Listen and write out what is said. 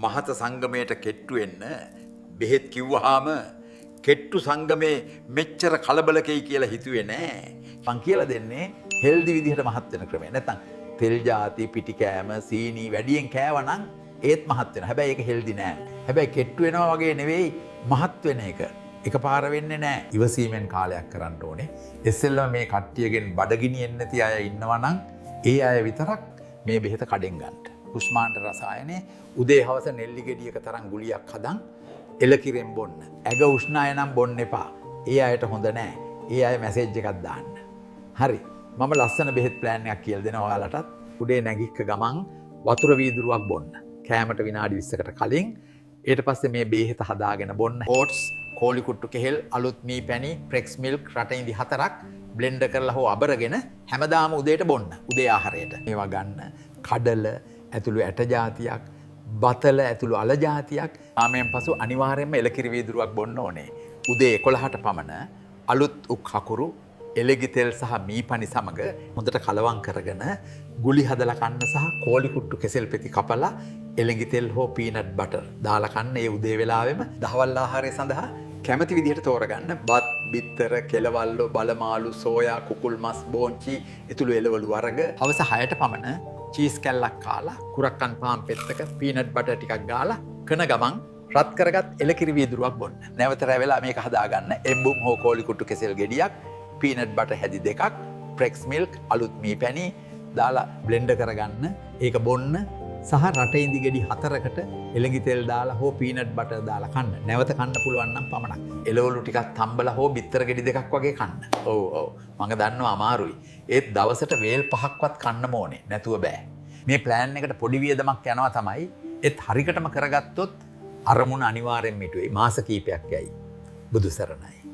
මහත සංගමයට කෙට්ටු වෙන්න බෙහෙත් කිව්වහම කෙට්ටු සංගමේ මෙච්චර කලබලකයි කියලා හිතුවේ නෑ. මං කියලා දෙන්නේ හෙල්දි විදිහට මහත් වෙන ක්‍රමය. නැත්තම් තෙල් ಜಾති පිටි කෑම සීනි වැඩියෙන් කෑවනම් ඒත් මහත් වෙනවා. හැබැයි ඒක හෙල්දි නෑ. හැබැයි කෙට්ටු වෙනවා වගේ නෙවෙයි මහත් වෙන එක. එකපාර වෙන්නේ නෑ. ඉවසීමෙන් කාලයක් කරන්න ඕනේ. ඉස්සෙල්ලා මේ කට්ටියගෙන් බඩගිනියෙන්නේ නැති අය ඉන්නවා නම් ඒ අය විතරක් මේ බෙහෙත කඩෙන් ගන්න. කුෂ්මාණ්ඩ රසායනේ උදේ හවස නෙල්ලි ගෙඩියක තරම් ගුලියක් හදන් එලකිරෙන් බොන්න. ඇඟ උෂ්ණාය නම් බොන්න එපා. ඒ අයට හොඳ නෑ. ඒ අය මැසේජ් එකක් දාන්න. හරි. මම ලස්සන බෙහෙත් ප්ලෑන් එකක් කියලා දෙනවා ඔයාලටත්. උදේ නැගිට්ක ගමන් වතුර වීදුරුවක් බොන්න. කෑමට විනාඩි 20කට කලින් ඊට පස්සේ මේ බෙහෙත හදාගෙන බොන්න. ඕට්ස්, කෝලි කුට්ටු කෙහෙල්, අලුත් මී පැණි, ප්‍රෙක්ස් මිල්ක් රටින්දි 4ක් බ්ලෙන්ඩර් කරලා හෝ අබරගෙන හැමදාම උදේට බොන්න. උදේ ආහාරයට. මේවා ගන්න. කඩල ඇතුළු ඇට జాතියක්, බතල ඇතුළු අල జాතියක්. ආමයෙන් පසු අනිවාර්යයෙන්ම එලකිරි වීදුරුවක් බොන්න ඕනේ. උදේ 11ට පමණ අලුත් උක් හකුරු, එලෙගි තෙල් සහ මීපනි සමග හොඳට කලවම් කරගෙන ගුලි හදලා කන්න සහ කෝලි කුට්ටු කෙසෙල් පෙති කපලා එලෙගි තෙල් හෝ පීනට් බටර් දාලා කන්න. ඒ උදේ වෙලාවෙම දහවල් ආහාරය සඳහා කැමති විදිහට තෝරගන්න. බත්, බිත්තර, කෙලවල්ලෝ, බලමාළු, සෝයා, කුකුල් මස්, බෝංචි, එතුළු එළවලු වර්ග. හවස 6ට පමණ චීස් කැල්ලක් කාලා කුරක්කන් පාන් පෙත්තක පීනට් බටර් ටිකක් ගාලා කන ගමන් රත් කරගත් එලකිරි වීදුරුවක් බොන්න. නැවත රැවෙලා මේක හදාගන්න. එම්බුම් හෝ කෝලි කුට්ටු කෙසෙල් ගෙඩියක්, පීනට් බටර් හැදි 2ක්, ප්‍රෙක්ස් මිල්ක්, අලුත් මී පැණි දාලා බ්ලෙන්ඩර් කරගන්න. ඒක බොන්න සහ රටේ ඉඳි ගෙඩි 4කට එළඟි තෙල් දාලා හෝ පීනට් බටර් දාලා කන්න. නැවත කන්න පුළුවන් නම් පමණක්. එළවලු ටිකක් තම්බලා හෝ බිත්තර ගෙඩි 2ක් වගේ කන්න. ඔව් මම දන්නවා අමාරුයි. ඒත් දවසට වේල් 5ක්වත් කන්නම ඕනේ. නැතුව බෑ. මේ ප්ලෑන් එකට පොඩි වියදමක් යනවා තමයි. ඒත් හරියටම කරගත්තොත් අරමුණ අනිවාර්යෙන් මිටුවේ. මාස කීපයක් යයි. බුදු සරණයි.